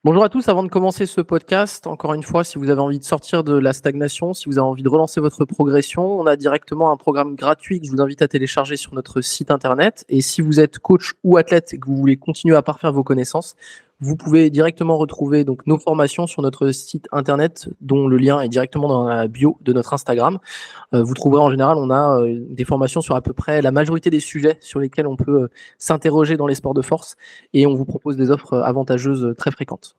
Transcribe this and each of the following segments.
Bonjour à tous, avant de commencer ce podcast, encore une fois, si vous avez envie de sortir de la stagnation, si vous avez envie de relancer votre progression, on a directement un programme gratuit que je vous invite à télécharger sur notre site internet. Et si vous êtes coach ou athlète et que vous voulez continuer à parfaire vos connaissances, vous pouvez directement retrouver donc nos formations sur notre site internet, dont le lien est directement dans la bio de notre Instagram. Vous trouverez en général, on a des formations sur à peu près la majorité des sujets sur lesquels on peut s'interroger dans les sports de force et on vous propose des offres avantageuses très fréquentes.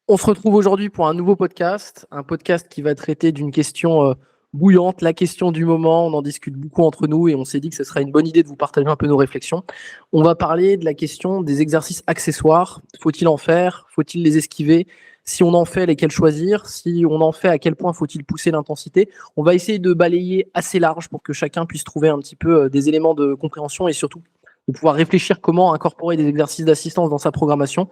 On se retrouve aujourd'hui pour un nouveau podcast, un podcast qui va traiter d'une question bouillante, la question du moment. On en discute beaucoup entre nous et on s'est dit que ce serait une bonne idée de vous partager un peu nos réflexions. On va parler de la question des exercices accessoires. Faut-il en faire? Faut-il les esquiver? Si on en fait, lesquels choisir? Si on en fait, à quel point faut-il pousser l'intensité? On va essayer de balayer assez large pour que chacun puisse trouver un petit peu des éléments de compréhension et surtout de pouvoir réfléchir comment incorporer des exercices d'assistance dans sa programmation.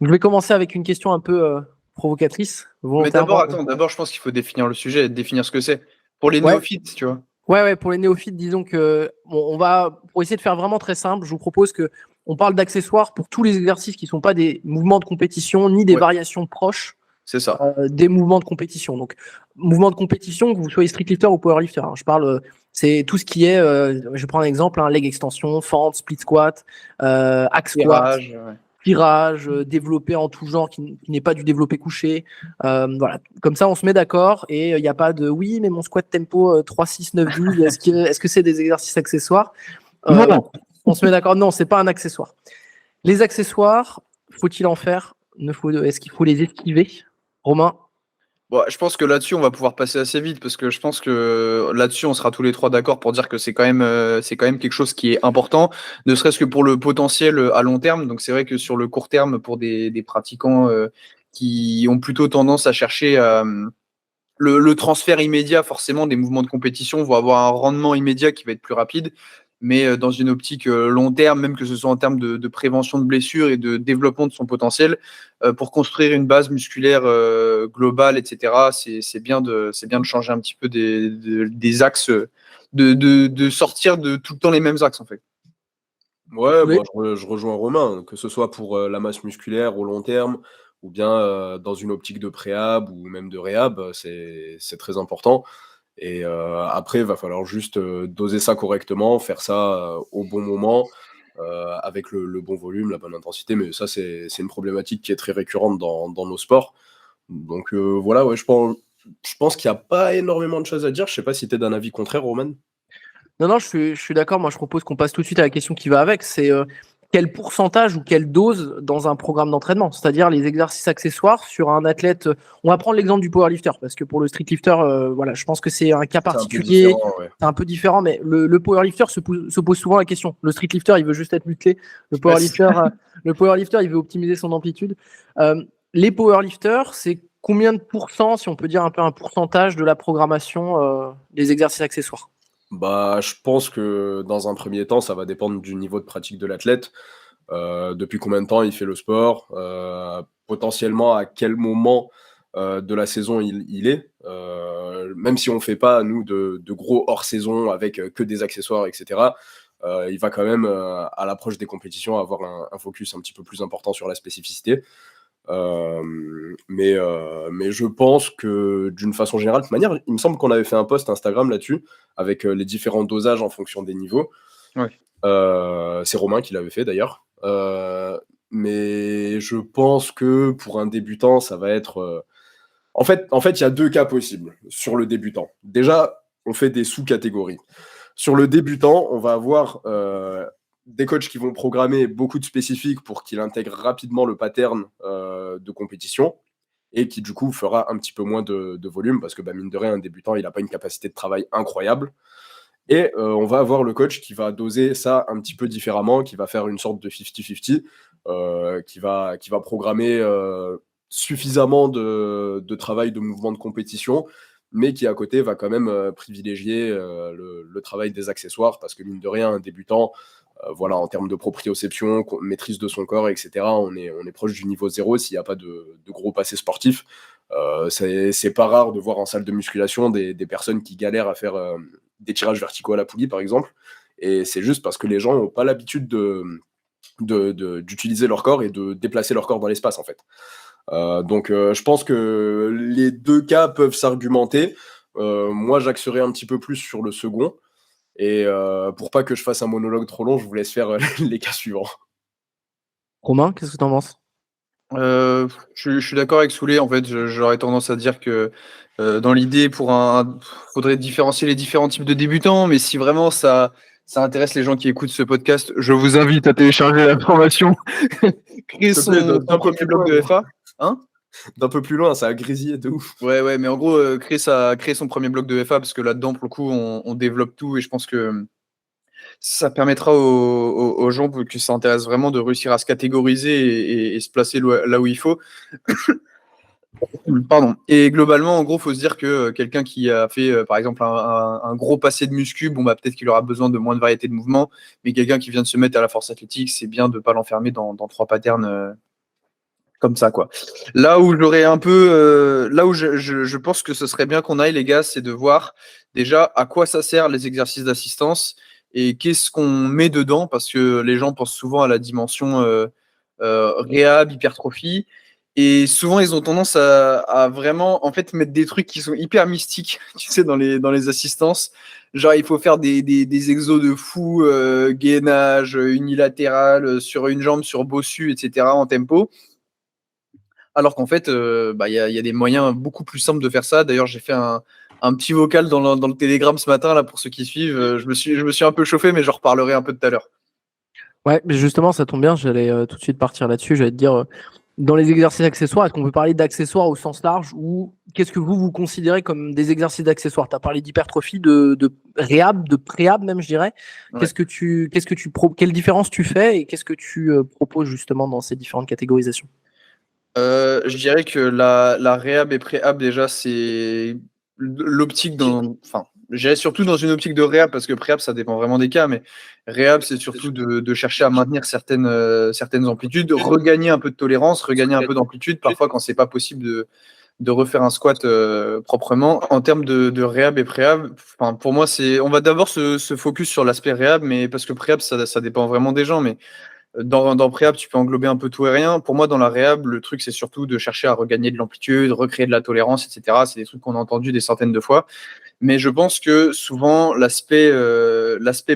Je vais commencer avec une question un peu provocatrice, Mais d'abord, volontairement. je pense qu'il faut définir le sujet, définir ce que c'est. Pour les Ouais, néophytes, tu vois. ouais, pour les néophytes, disons que bon, on va, pour essayer de faire vraiment très simple, je vous propose que on parle d'accessoires pour tous les exercices qui ne sont pas des mouvements de compétition ni des Ouais, variations proches c'est ça. des mouvements de compétition. Donc, mouvements de compétition, que vous soyez streetlifter ou powerlifter. Hein. Je parle, c'est tout ce qui est, je prends un exemple, leg extension, fente, split squat, hack squat, Tirage, ouais. tirage, développé en tout genre qui n'est pas du développé couché. Voilà, comme ça on se met d'accord et il n'y a pas de oui, mais mon squat tempo 3, 6, 9, 12, est-ce que c'est des exercices accessoires? Non. On se met d'accord, non, c'est pas un accessoire. Les accessoires, faut-il en faire? Est-ce qu'il faut les esquiver? Romain? Bon, je pense que là-dessus, on va pouvoir passer assez vite parce que je pense que là-dessus, on sera tous les trois d'accord pour dire que c'est quand même quelque chose qui est important, ne serait-ce que pour le potentiel à long terme. Donc, c'est vrai que sur le court terme, pour des pratiquants qui ont plutôt tendance à chercher le transfert immédiat, forcément, des mouvements de compétition vont avoir un rendement immédiat qui va être plus rapide. Mais dans une optique long terme, même que ce soit en termes de prévention de blessures et de développement de son potentiel, pour construire une base musculaire globale, etc., c'est bien de changer un petit peu des axes, de sortir de tout le temps les mêmes axes, en fait. Ouais, Oui. bon, je rejoins Romain, que ce soit pour la masse musculaire au long terme ou bien dans une optique de préhab ou même de réhab, c'est très important. Et après, il va falloir juste doser ça correctement, faire ça au bon moment, avec le bon volume, la bonne intensité. Mais ça, c'est une problématique qui est très récurrente dans nos sports. Donc voilà, ouais, je pense qu'il n'y a pas énormément de choses à dire. Je sais pas si tu es d'un avis contraire, Roman. Non, je suis d'accord. Moi, je propose qu'on passe tout de suite à la question qui va avec. C'est quel pourcentage ou quelle dose dans un programme d'entraînement? C'est-à-dire les exercices accessoires sur un athlète. On va prendre l'exemple du powerlifter parce que pour le streetlifter, voilà, je pense que c'est un cas C'est un peu particulier. différent, ouais. C'est un peu différent, mais le powerlifter se pose souvent la question. Le streetlifter, il veut juste être musclé. Le Ouais, c'est- powerlifter, le powerlifter, il veut optimiser son amplitude. Les powerlifters, c'est combien de pourcents, si on peut dire un peu un pourcentage de la programmation des exercices accessoires? Bah, je pense que dans un premier temps, ça va dépendre du niveau de pratique de l'athlète. Depuis combien de temps il fait le sport, potentiellement à quel moment de la saison il est. Même si on ne fait pas, nous, de gros hors-saison avec que des accessoires, etc., il va quand même, à l'approche des compétitions, avoir un focus un petit peu plus important sur la spécificité. Mais je pense que d'une façon générale, de toute manière, il me semble qu'on avait fait un post Instagram là-dessus, avec les différents dosages en fonction des niveaux. Ouais. C'est Romain qui l'avait fait d'ailleurs. Mais je pense que pour un débutant, ça va être. En fait, il y a deux cas possibles sur le débutant. Déjà, on fait des sous-catégories. Sur le débutant, on va avoir des coachs qui vont programmer beaucoup de spécifiques pour qu'il intègre rapidement le pattern de compétition et qui du coup fera un petit peu moins de volume parce que mine de rien, un débutant, il n'a pas une capacité de travail incroyable. Et on va avoir le coach qui va doser ça un petit peu différemment, qui va faire une sorte de 50-50, qui va programmer suffisamment de travail de mouvement de compétition, mais qui à côté va quand même privilégier le travail des accessoires, parce que mine de rien, un débutant, voilà, en termes de proprioception, maîtrise de son corps, etc., on est proche du niveau zéro s'il n'y a pas de gros passés sportifs. C'est pas rare de voir en salle de musculation des personnes qui galèrent à faire des tirages verticaux à la poulie, par exemple. Et c'est juste parce que les gens n'ont pas l'habitude d'utiliser leur corps et de déplacer leur corps dans l'espace, en fait. Donc, je pense que les deux cas peuvent s'argumenter. Moi, j'axerai un petit peu plus sur le second. Et pour pas que je fasse un monologue trop long, je vous laisse faire les cas suivants. Romain, qu'est-ce que tu en penses? Je suis d'accord avec Soulé. En fait, j'aurais tendance à dire que dans l'idée, faudrait différencier les différents types de débutants. Mais si vraiment ça intéresse les gens qui écoutent ce podcast, je vous invite à télécharger la formation, créer S'il te plaît, son d'un peu premier plus blog loin, de FA. Hein? d'un peu plus loin, ça a grésillé de ouf. Ouais, mais en gros, créer son premier blog de FA, parce que là-dedans, pour le coup, on développe tout et je pense que ça permettra aux gens qui s'intéressent vraiment de réussir à se catégoriser et se placer là où il faut. Pardon. Et globalement, en gros, faut se dire que quelqu'un qui a fait, par exemple, un gros passé de muscu, bon, bah, peut-être qu'il aura besoin de moins de variété de mouvements, mais quelqu'un qui vient de se mettre à la force athlétique, c'est bien de ne pas l'enfermer dans 3 patterns comme ça, quoi. Là où j'aurais un peu, là où je pense que ce serait bien qu'on aille, les gars, c'est de voir déjà à quoi ça sert les exercices d'assistance et qu'est-ce qu'on met dedans, parce que les gens pensent souvent à la dimension réhab, hypertrophie, et souvent ils ont tendance à vraiment en fait mettre des trucs qui sont hyper mystiques, tu sais, dans les assistances. Genre, il faut faire des exos de fou, gainage unilatéral sur une jambe, sur bossu, etc., en tempo. Alors qu'en fait, il y a des moyens beaucoup plus simples de faire ça. D'ailleurs, j'ai fait un petit vocal dans le Telegram ce matin, là, pour ceux qui suivent. Je me suis un peu chauffé, mais j'en reparlerai un peu tout à l'heure. Ouais, mais justement, ça tombe bien, j'allais tout de suite partir là-dessus. J'allais te dire, dans les exercices accessoires, est-ce qu'on peut parler d'accessoires au sens large ou qu'est-ce que vous considérez comme des exercices d'accessoires? Tu as parlé d'hypertrophie, de réhab, de préhab même, je dirais. Ouais. Quelle différence tu fais et qu'est-ce que tu proposes justement dans ces différentes catégorisations? Je dirais que la réhab et préhab, déjà, c'est l'optique enfin, je dirais surtout dans une optique de réhab, parce que préhab, ça dépend vraiment des cas, mais réhab, c'est surtout de chercher à maintenir certaines amplitudes, regagner un peu de tolérance, regagner un peu d'amplitude, parfois quand c'est pas possible de refaire un squat proprement. En termes de réhab et préhab, enfin, pour moi, on va d'abord se focus sur l'aspect réhab, mais parce que préhab, ça dépend vraiment des gens, mais dans préhab, tu peux englober un peu tout et rien. Pour moi, dans la réhab, le truc, c'est surtout de chercher à regagner de l'amplitude, recréer de la tolérance, etc. C'est des trucs qu'on a entendus des centaines de fois. Mais je pense que souvent, l'aspect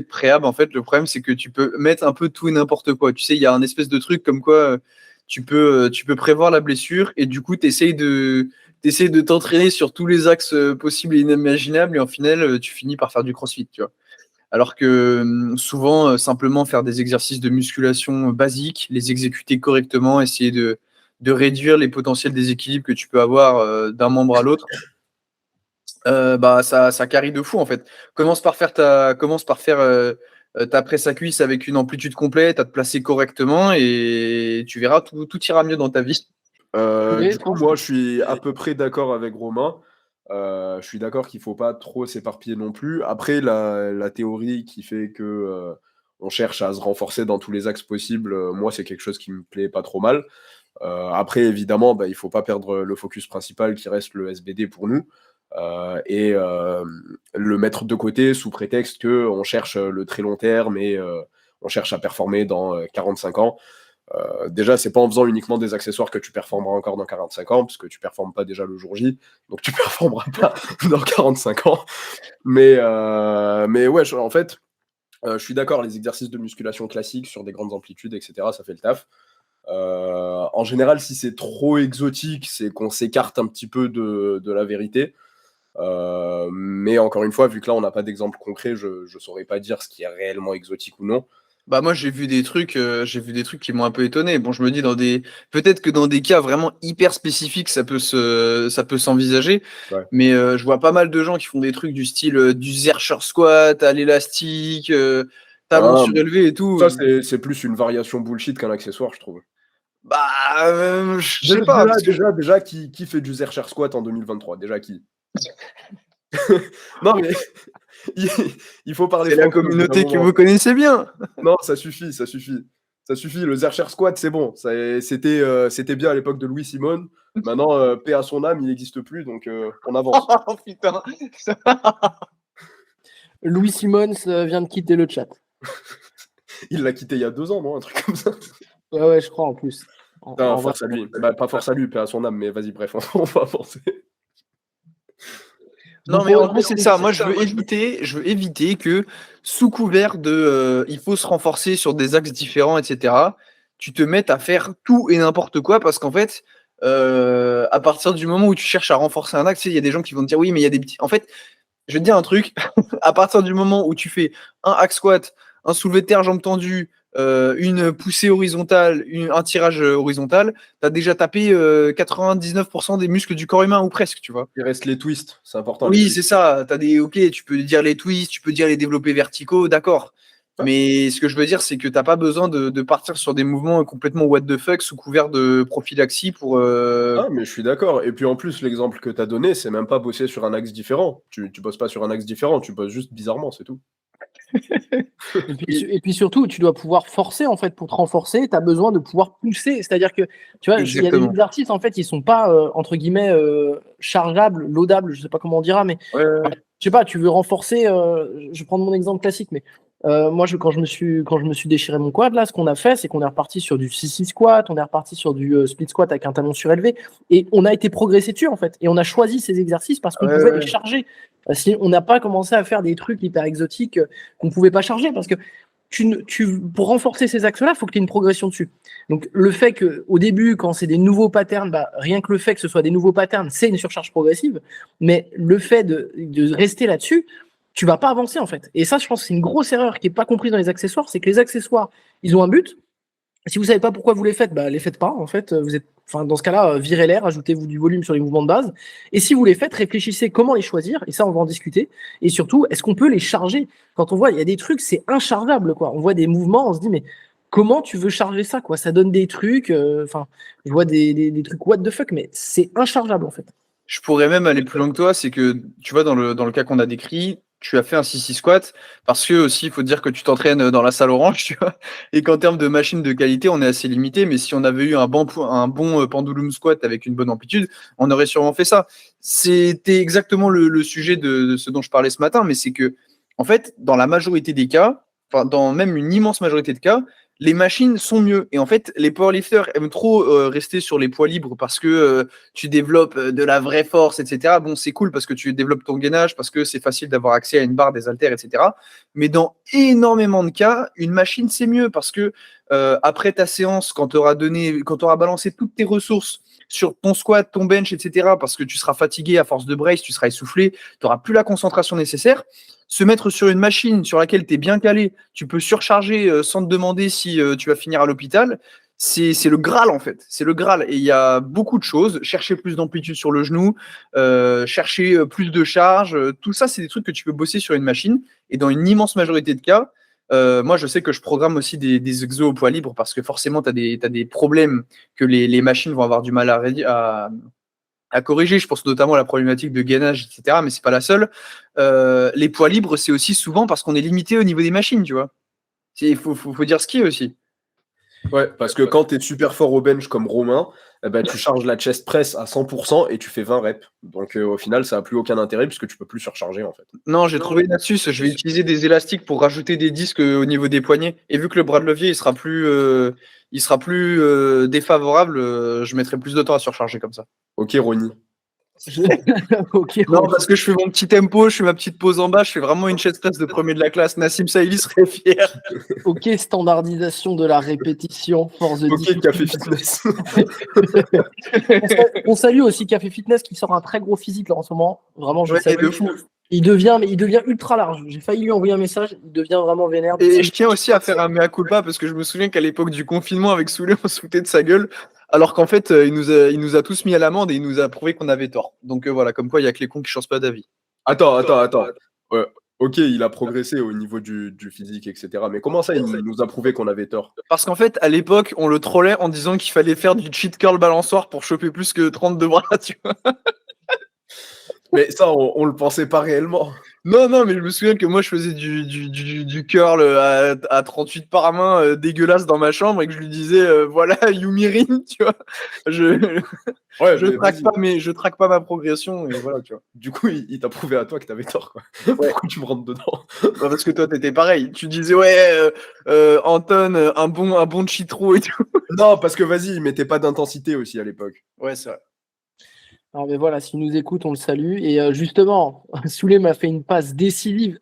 préhab, en fait, le problème, c'est que tu peux mettre un peu tout et n'importe quoi. Tu sais, il y a un espèce de truc comme quoi tu peux prévoir la blessure et du coup, tu essayes de t'entraîner sur tous les axes possibles et inimaginables et en final, tu finis par faire du crossfit, tu vois. Alors que souvent, simplement faire des exercices de musculation basiques, les exécuter correctement, essayer de réduire les potentiels déséquilibres que tu peux avoir d'un membre à l'autre, ça carie de fou en fait. Commence par faire ta presse à cuisse avec une amplitude complète, à te placer correctement et tu verras, tout ira mieux dans ta vie. Du coup, moi, je suis à peu près d'accord avec Romain. Je suis d'accord qu'il ne faut pas trop s'éparpiller non plus. Après, la théorie qui fait que on cherche à se renforcer dans tous les axes possibles, moi, c'est quelque chose qui me plaît pas trop mal. Après, évidemment, il ne faut pas perdre le focus principal qui reste le SBD pour nous. Et le mettre de côté sous prétexte qu'on cherche le très long terme et on cherche à performer dans 45 ans. Déjà, c'est pas en faisant uniquement des accessoires que tu performeras encore dans 45 ans, parce que tu performes pas déjà le jour J, donc tu performeras pas dans 45 ans. Mais ouais, en fait, je suis d'accord, les exercices de musculation classiques sur des grandes amplitudes, etc., ça fait le taf. En général, si c'est trop exotique, c'est qu'on s'écarte un petit peu de la vérité. Mais encore une fois, vu que là, on n'a pas d'exemple concret, je ne saurais pas dire ce qui est réellement exotique ou non. Bah moi j'ai vu des trucs qui m'ont un peu étonné. Bon, je me dis peut-être que dans des cas vraiment hyper spécifiques ça peut s'envisager, Ouais. mais je vois pas mal de gens qui font des trucs du style du Zercher squat à l'élastique, talons surélevés et tout. Ça, c'est plus une variation bullshit qu'un accessoire, je trouve. Je sais pas. Déjà qui fait du Zercher squat en 2023? Déjà qui? Non, mais il faut parler C'est la franco. communauté que vous connaissez bien. Non, ça suffit. Ça suffit. Le Zercher squat, c'est bon. C'était bien à l'époque de Louis Simone. Maintenant, paix à son âme, il n'existe plus, donc on avance. Oh putain. Louis Simons vient de quitter le chat. Il l'a quitté il y a 2 ans, non? Un truc comme ça. Ouais, je crois en plus. Non, force à lui. Bah, pas force à lui, paix à son âme, mais vas-y, bref, on va avancer. Non, Donc, mais en ouais, gros, c'est ça. Moi, je veux éviter que, sous couvert de il faut se renforcer sur des axes différents, etc., tu te mettes à faire tout et n'importe quoi parce qu'en fait, à partir du moment où tu cherches à renforcer un axe, tu sais, il y a des gens qui vont te dire oui, mais il y a des petits. En fait, je vais te dire un truc. À partir du moment où tu fais un hack squat, un soulevé de terre jambes tendues, une poussée horizontale, un tirage horizontal, tu as déjà tapé 99% des muscles du corps humain ou presque, tu vois. Il reste les twists, c'est important. Les Oui, twists. c'est ça. Ok, tu peux dire les twists, tu peux dire les développés verticaux, d'accord. Ouais. Mais ce que je veux dire, c'est que t'as pas besoin de partir sur des mouvements complètement what the fuck sous couvert de prophylaxie pour. Ah, mais je suis d'accord. Et puis en plus, l'exemple que tu as donné, c'est même pas bosser sur un axe différent. Tu bosses pas sur un axe différent, tu bosses juste bizarrement, c'est tout. Et puis surtout, tu dois pouvoir forcer en fait pour te renforcer. Tu as besoin de pouvoir pousser. C'est-à-dire que tu vois, il y a des Exactement. exercices en fait, ils sont pas entre guillemets chargeables, laudables. Je sais pas comment on dira, mais Ouais. je sais pas. Tu veux renforcer. Je vais prendre mon exemple classique, mais moi, quand je me suis déchiré mon quad là, ce qu'on a fait, c'est qu'on est reparti sur du 6-6 squat, on est reparti sur du split squat avec un talon surélevé, et on a été progressé dessus en fait. Et on a choisi ces exercices parce qu'on pouvait les charger. Si on n'a pas commencé à faire des trucs hyper exotiques qu'on pouvait pas charger parce que pour renforcer ces axes-là, il faut que tu aies une progression dessus. Donc, le fait qu'au début, quand c'est des nouveaux patterns, bah, rien que le fait que ce soit des nouveaux patterns, c'est une surcharge progressive. Mais le fait de rester là-dessus, tu vas pas avancer, en fait. Et ça, je pense que c'est une grosse erreur qui est pas comprise dans les accessoires, c'est que les accessoires, ils ont un but. Si vous savez pas pourquoi vous les faites, bah, les faites pas, en fait. Dans ce cas-là, virez l'air, ajoutez-vous du volume sur les mouvements de base. Et si vous les faites, réfléchissez comment les choisir. Et ça, on va en discuter. Et surtout, est-ce qu'on peut les charger? Quand on voit, il y a des trucs, c'est inchargeable, quoi. On voit des mouvements, on se dit, mais comment tu veux charger ça, quoi? Ça donne des trucs, je vois des trucs what the fuck, mais c'est inchargeable, en fait. Je pourrais même aller plus loin que toi, c'est que, tu vois, dans le cas qu'on a décrit, tu as fait un 6-6 squat parce que aussi, il faut dire que tu t'entraînes dans la salle orange, tu vois, et qu'en termes de machine de qualité, on est assez limité, mais si on avait eu un bon pendulum squat avec une bonne amplitude, on aurait sûrement fait ça. C'était exactement le sujet de ce dont je parlais ce matin, mais c'est que, en fait, dans la majorité des cas, enfin, dans même une immense majorité de cas, les machines sont mieux. Et en fait, les powerlifters aiment trop rester sur les poids libres parce que tu développes de la vraie force, etc. Bon, c'est cool parce que tu développes ton gainage, parce que c'est facile d'avoir accès à une barre, des haltères, etc. Mais dans énormément de cas, une machine, c'est mieux parce que après ta séance, quand tu auras balancé toutes tes ressources sur ton squat, ton bench, etc., parce que tu seras fatigué à force de brace, tu seras essoufflé, tu n'auras plus la concentration nécessaire. Se mettre sur une machine sur laquelle tu es bien calé, tu peux surcharger sans te demander si tu vas finir à l'hôpital, c'est le Graal en fait. C'est le Graal. Et il y a beaucoup de choses. Chercher plus d'amplitude sur le genou, chercher plus de charge, tout ça, c'est des trucs que tu peux bosser sur une machine. Et dans une immense majorité de cas, moi je sais que je programme aussi des exos au poids libre parce que forcément, tu as des problèmes que les machines vont avoir du mal à corriger. Je pense notamment à la problématique de gainage, etc. Mais c'est pas la seule. Les poids libres, c'est aussi souvent parce qu'on est limité au niveau des machines, tu vois. Il faut dire ce qui est aussi. Ouais, parce que quand tu es super fort au bench comme Romain, eh ben, tu charges la chest press à 100% et tu fais 20 reps. Donc au final, ça n'a plus aucun intérêt puisque tu peux plus surcharger en fait. Non, j'ai trouvé une astuce. Je vais utiliser des élastiques pour rajouter des disques au niveau des poignets. Et vu que le bras de levier il sera plus défavorable, je mettrai plus de temps à surcharger comme ça. Ok, Ronnie. Ok, Non, parce que je fais mon petit tempo, je fais ma petite pause en bas, je fais vraiment une chest press de premier de la classe. Nassim Saïli serait fier. ok, standardisation de la répétition, force de Ok, Café Fitness. On salue aussi Café Fitness qui sort un très gros physique là en ce moment. Vraiment, je Ouais, salue. de fou. Il devient ultra large. J'ai failli lui envoyer un message. Il devient vraiment vénère. Et je tiens aussi à faire un mea culpa parce que je me souviens qu'à l'époque du confinement avec Soulé, on se foutait de sa gueule, alors qu'en fait, il nous a tous mis à l'amende et il nous a prouvé qu'on avait tort. Donc voilà, comme quoi il y a que les cons qui changent pas d'avis. Attends. Ouais, ok, il a progressé au niveau du physique, etc. Mais comment ça, il nous a prouvé qu'on avait tort? Parce qu'en fait, à l'époque, on le trollait en disant qu'il fallait faire du cheat curl balançoire pour choper plus que 32 bras, tu vois. Mais ça, on le pensait pas réellement. Non, mais je me souviens que moi, je faisais du curl à 38 par main, dégueulasse dans ma chambre, et que je lui disais, voilà, Yumirin, tu vois. Je, Ouais, je mais traque vas-y. pas je traque pas ma progression, et voilà, tu vois. Du coup, il t'a prouvé à toi que t'avais tort, quoi. Ouais. Pourquoi tu me rentres dedans? Bah, parce que toi, t'étais pareil. Tu disais, ouais, Anton, un bon chitro et tout. Non, parce que vas-y, il mettait pas d'intensité aussi à l'époque. Ouais, c'est vrai. Alors, mais voilà, s'il nous écoute, on le salue. Et justement, Souley m'a fait une passe décisive.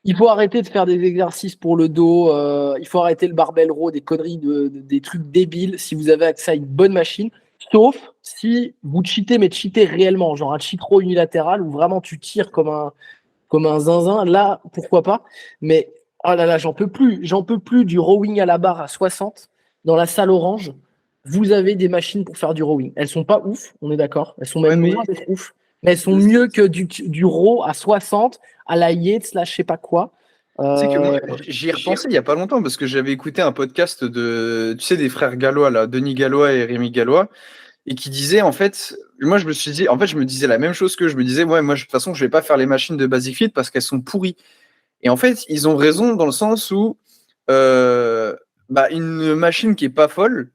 Il faut arrêter de faire des exercices pour le dos. Il faut arrêter le barbell row, des conneries, des trucs débiles si vous avez accès à une bonne machine. Sauf si vous cheatez, mais cheatez réellement, genre un cheat row unilatéral où vraiment tu tires comme un zinzin. Là, pourquoi pas. Mais oh là là, j'en peux plus du rowing à la barre à 60 dans la salle orange. Vous avez des machines pour faire du rowing. Elles sont pas ouf, on est d'accord. Elles sont Ouais, même mais loin d'être ouf, mais elles sont mieux que du row à 60 à la Yates, là, je sais pas quoi. tu sais que moi, Euh, j'y ai repensé il y a pas longtemps parce que j'avais écouté un podcast tu sais, des frères Gallois, là, Denis Gallois et Rémi Gallois, et qui disaient, en fait, moi, je me suis dit, en fait, je me disais la même chose je me disais, ouais, moi, de toute façon, je vais pas faire les machines de Basic Fit parce qu'elles sont pourries. Et en fait, ils ont raison dans le sens où, euh, bah, une machine qui est pas folle,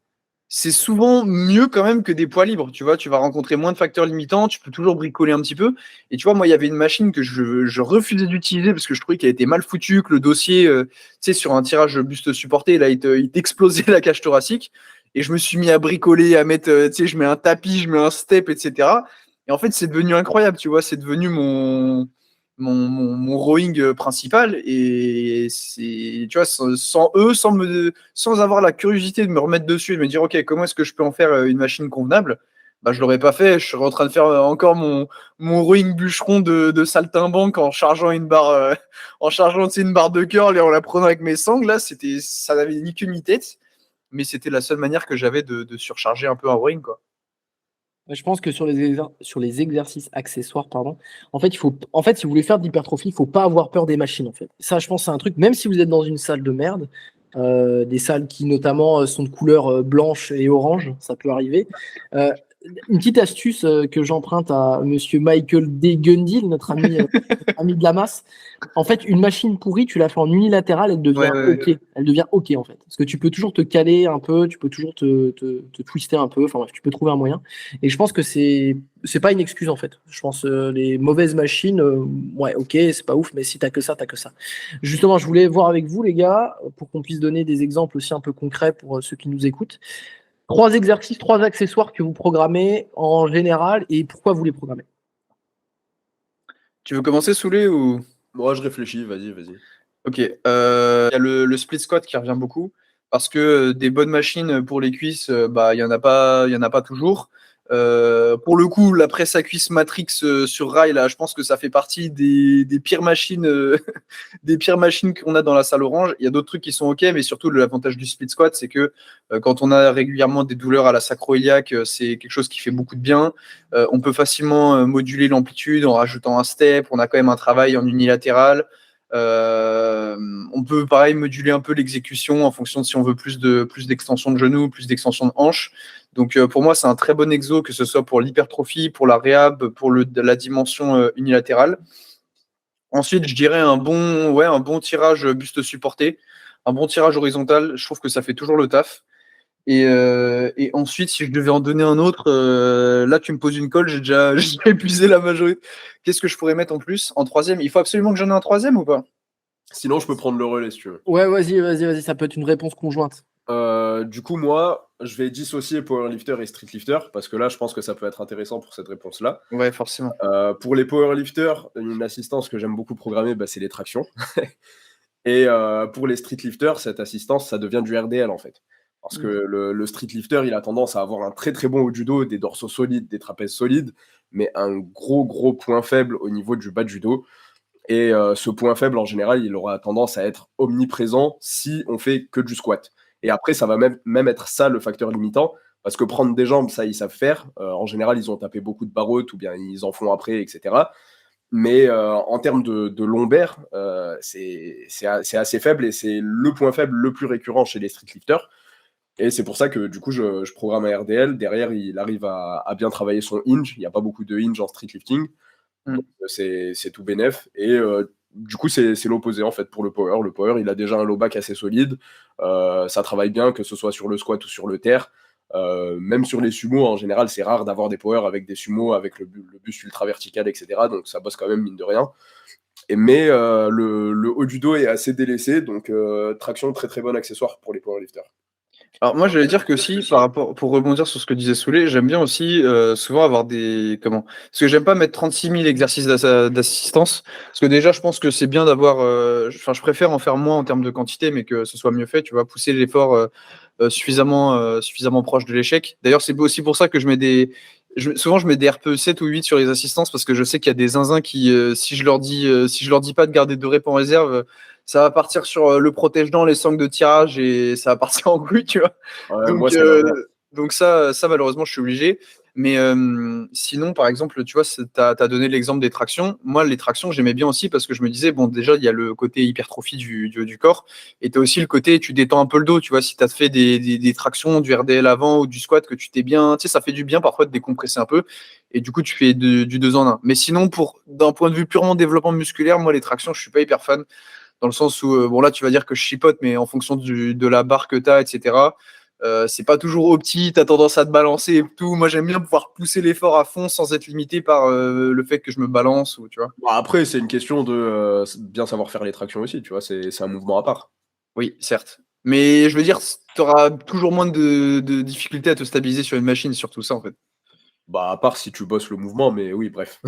c'est souvent mieux quand même que des poids libres. Tu vois, tu vas rencontrer moins de facteurs limitants, tu peux toujours bricoler un petit peu. Et tu vois, moi, il y avait une machine que je refusais d'utiliser parce que je trouvais qu'elle était mal foutue, que le dossier, tu sais, sur un tirage buste supporté, là, il t'explosait la cage thoracique. Et je me suis mis à bricoler, à mettre, tu sais, je mets un tapis, je mets un step, etc. Et en fait, c'est devenu incroyable, tu vois, c'est devenu mon rowing principal. Et c'est, tu vois, sans eux, sans avoir la curiosité de me remettre dessus et de me dire, OK, comment est-ce que je peux en faire une machine convenable? Bah, je l'aurais pas fait. Je serais en train de faire encore mon rowing bûcheron de saltimbanque en chargeant une barre, en chargeant, tu sais, une barre de curl et en la prenant avec mes sangles. Là, ça n'avait ni queue ni tête, mais c'était la seule manière que j'avais de surcharger un peu un rowing, quoi. je pense que sur les exercices accessoires, pardon, en fait, si vous voulez faire de l'hypertrophie, il faut pas avoir peur des machines, en fait. Ça, je pense, c'est un truc, même si vous êtes dans une salle de merde, des salles qui notamment sont de couleur blanche et orange, ça peut arriver. Euh, une petite astuce que j'emprunte à monsieur Michael D. Gundil, notre ami de la masse. En fait, une machine pourrie, tu la fais en unilatéral, elle Ouais, devient ouais, OK. ouais. Elle devient OK, en fait. Parce que tu peux toujours te caler un peu, tu peux toujours te twister un peu, enfin bref, tu peux trouver un moyen. Et je pense que c'est pas une excuse, en fait. Je pense les mauvaises machines, ouais, OK, c'est pas ouf, mais si t'as que ça, t'as que ça. Justement, je voulais voir avec vous, les gars, pour qu'on puisse donner des exemples aussi un peu concrets pour ceux qui nous écoutent. 3 exercices, 3 accessoires que vous programmez en général et pourquoi vous les programmez. Tu veux commencer, Soulé, ou? Moi, je réfléchis, vas-y. Ok. Il y a le split squat qui revient beaucoup parce que des bonnes machines pour les cuisses, bah il y en a pas toujours. Pour le coup, la presse à cuisse Matrix sur rail, là, je pense que ça fait partie des pires machines, des pires machines qu'on a dans la salle orange. Il y a d'autres trucs qui sont ok, mais surtout l'avantage du split squat, c'est que quand on a régulièrement des douleurs à la sacro-iliaque, c'est quelque chose qui fait beaucoup de bien. On peut facilement moduler l'amplitude en rajoutant un step. On a quand même un travail en unilatéral. On peut pareil moduler un peu l'exécution en fonction de si on veut plus d'extension de genoux, plus d'extension de hanches. Donc pour moi, c'est un très bon exo, que ce soit pour l'hypertrophie, pour la réhab, pour la dimension unilatérale. Ensuite, je dirais un bon tirage buste supporté, un bon tirage horizontal. Je trouve que ça fait toujours le taf. Et ensuite, si je devais en donner un autre, là tu me poses une colle, j'ai épuisé la majorité. Qu'est-ce que je pourrais mettre en plus? En troisième, il faut absolument que j'en ai un troisième ou pas? Sinon, je peux prendre le relais si tu veux. Ouais, vas-y, ça peut être une réponse conjointe. Du coup, moi, je vais dissocier powerlifter et streetlifter parce que là, je pense que ça peut être intéressant pour cette réponse-là. Ouais, forcément. Pour les powerlifters, une assistance que j'aime beaucoup programmer, bah, c'est les tractions. Et pour les streetlifters, cette assistance, ça devient du RDL en fait. Parce que le streetlifter, il a tendance à avoir un très très bon haut du dos, des dorsaux solides, des trapèzes solides, mais un gros point faible au niveau du bas du dos. Et ce point faible, en général, il aura tendance à être omniprésent si on fait que du squat. Et après, ça va même être ça le facteur limitant, parce que prendre des jambes, ça, ils savent faire. En général, ils ont tapé beaucoup de barrettes, ou bien ils en font après, etc. Mais en termes de lombaire, c'est assez faible, et c'est le point faible le plus récurrent chez les streetlifters. Et c'est pour ça que du coup, je programme un RDL. Derrière, il arrive à bien travailler son hinge. Il n'y a pas beaucoup de hinge en streetlifting. Donc, c'est tout bénef. Et du coup, c'est l'opposé en fait pour le power. Le power, il a déjà un low back assez solide. Ça travaille bien, que ce soit sur le squat ou sur le terre. Même sur les sumos, en général, c'est rare d'avoir des power avec des sumos, avec le buste ultra vertical, etc. Donc ça bosse quand même, mine de rien. Mais le haut du dos est assez délaissé, donc traction, très très bon accessoire pour les powerlifters. Alors moi j'allais dire que aussi par rapport pour rebondir sur ce que disait Souley, j'aime bien aussi souvent avoir des parce que j'aime pas mettre 36 000 exercices d'assistance parce que déjà je pense que c'est bien d'avoir je préfère en faire moins en termes de quantité mais que ce soit mieux fait, tu vois, pousser l'effort suffisamment proche de l'échec. D'ailleurs c'est aussi pour ça que souvent je mets des RPE 7 ou 8 sur les assistances parce que je sais qu'il y a des zinzins qui si je leur dis pas de garder 2 reps en réserve, ça va partir sur le protège-dents, les sangles de tirage et ça va partir en couille, tu vois. Ouais, Donc, moi, donc ça, malheureusement, je suis obligé. Mais sinon, par exemple, tu vois, tu as donné l'exemple des tractions. Moi, les tractions, j'aimais bien aussi parce que je me disais, bon, déjà, il y a le côté hypertrophie du corps et tu as aussi le côté, tu détends un peu le dos. Tu vois, si tu as fait des tractions, du RDL avant ou du squat, que tu t'es bien, tu sais, ça fait du bien parfois de décompresser un peu et du coup, tu fais du 2 en 1. Mais sinon, d'un point de vue purement développement musculaire, moi, les tractions, je suis pas hyper fan dans le sens où, bon là tu vas dire que je chipote, mais en fonction de la barre que tu as, etc., c'est pas toujours opti, tu as tendance à te balancer et tout. Moi j'aime bien pouvoir pousser l'effort à fond sans être limité par le fait que je me balance, ou tu vois. Bon, après, c'est une question de bien savoir faire les tractions aussi, tu vois, c'est un mouvement à part. Oui, certes. Mais je veux dire, tu auras toujours moins de difficultés à te stabiliser sur une machine, surtout ça en fait. Bah, à part si tu bosses le mouvement, mais oui, bref.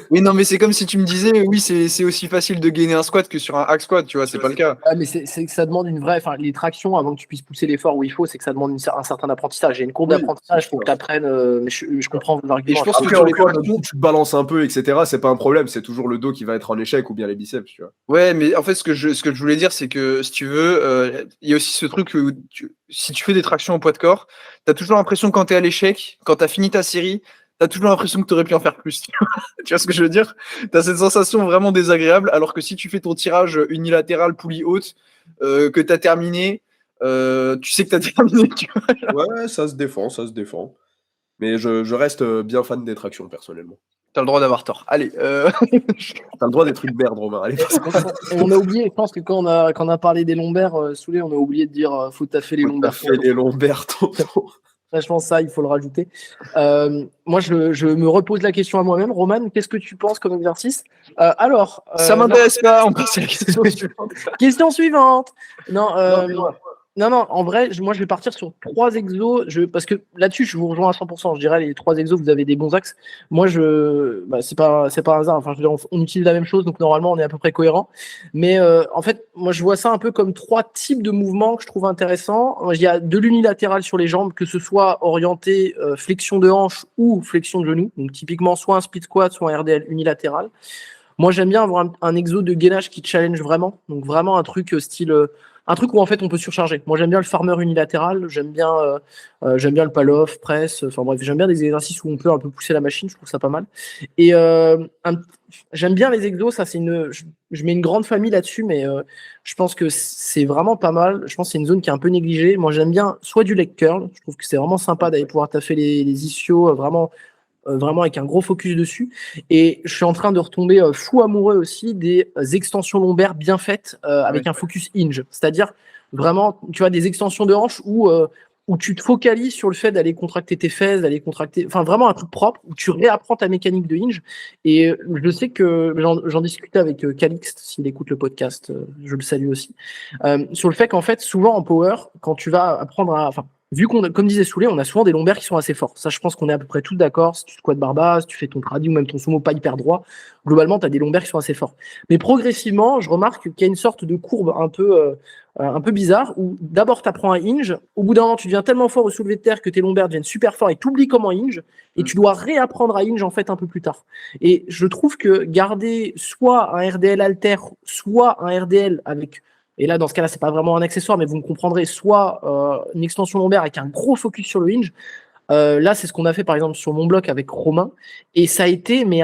Oui, non, mais c'est comme si tu me disais, oui, c'est aussi facile de gainer un squat que sur un hack squat, tu vois, c'est pas le cas. Mais c'est que ça demande une vraie. Enfin, les tractions, avant que tu puisses pousser l'effort où il faut, c'est que ça demande un certain apprentissage. J'ai une courbe Oui, d'apprentissage, il faut que tu apprennes. Mais je comprends vos Et arguments. je pense que Après, sur les encore, tractions, tu te balances un peu, etc., c'est pas un problème, c'est toujours le dos qui va être en échec ou bien les biceps, tu vois. ouais, mais en fait, ce que je voulais dire, c'est que si tu veux, il y a aussi ce truc où si tu fais des tractions au poids de corps, tu as toujours l'impression quand tu es à l'échec, quand tu as fini ta série, tu as toujours l'impression que tu aurais pu en faire plus. Tu vois ce que je veux dire? Tu as cette sensation vraiment désagréable, alors que si tu fais ton tirage unilatéral poulie haute, que tu as terminé, tu sais que tu as terminé. Tu vois, Ouais, ça se défend, ça se défend. Mais je reste bien fan des tractions, personnellement. tu as le droit d'avoir tort. Allez. T'as le droit d'être une merde, Romain. Allez, passe. On a oublié, je pense que quand on a parlé des lombaires, Souley, on a oublié de dire faut taffer les T'as lombaires. fait les lombaires, tonton. Je pense ça, il faut le rajouter. Moi, je me repose la question à moi-même. Roman, qu'est-ce que tu penses comme exercice? Ça m'intéresse pas, on passe à la question suivante. Question suivante. Non, dis-moi. non, en vrai, moi, je vais partir sur 3 exos. Parce que là-dessus, je vous rejoins à 100%. Je dirais, les 3 exos, vous avez des bons axes. Moi, c'est pas un hasard. Enfin, je veux dire, on utilise la même chose, donc normalement, on est à peu près cohérent. Mais en fait, moi, je vois ça un peu comme 3 types de mouvements que je trouve intéressants. Il y a de l'unilatéral sur les jambes, que ce soit orienté flexion de hanche ou flexion de genou. Donc, typiquement, soit un split squat, soit un RDL unilatéral. Moi, j'aime bien avoir un exo de gainage qui challenge vraiment. Donc, vraiment un truc style. Un truc où en fait on peut surcharger. Moi, j'aime bien le farmer unilatéral, j'aime bien le pull-off, press. Enfin bref, j'aime bien des exercices où on peut un peu pousser la machine. Je trouve ça pas mal. Et j'aime bien les exos. Ça, je mets une grande famille là-dessus, mais je pense que c'est vraiment pas mal. Je pense que c'est une zone qui est un peu négligée. Moi, j'aime bien soit du leg curl. Je trouve que c'est vraiment sympa d'aller pouvoir taffer les ischios vraiment avec un gros focus dessus. Et je suis en train de retomber fou amoureux aussi des extensions lombaires bien faites avec un focus hinge. C'est-à-dire vraiment, tu vois, des extensions de hanches où tu te focalises sur le fait d'aller contracter tes fesses, enfin vraiment un truc propre, où tu réapprends ta mécanique de hinge. Et je sais que j'en discutais avec Calixte, s'il écoute le podcast, je le salue aussi, sur le fait qu'en fait, souvent en power, quand tu vas apprendre vu comme disait Souley, on a souvent des lombaires qui sont assez forts. Ça, je pense qu'on est à peu près tous d'accord. Si tu squats barre basse, tu fais ton tradi ou même ton sumo pas hyper droit, globalement, tu as des lombaires qui sont assez forts. Mais progressivement, je remarque qu'il y a une sorte de courbe un peu bizarre où d'abord tu apprends un hinge, au bout d'un moment, tu deviens tellement fort au soulevé de terre que tes lombaires deviennent super forts et tu oublies comment hinge et tu dois réapprendre à hinge en fait un peu plus tard. Et je trouve que garder soit un RDL alter, soit un RDL avec. Et là, dans ce cas-là, c'est pas vraiment un accessoire, mais vous me comprendrez, soit une extension lombaire avec un gros focus sur le hinge. Là, c'est ce qu'on a fait, par exemple, sur mon bloc avec Romain. Et ça a été, mais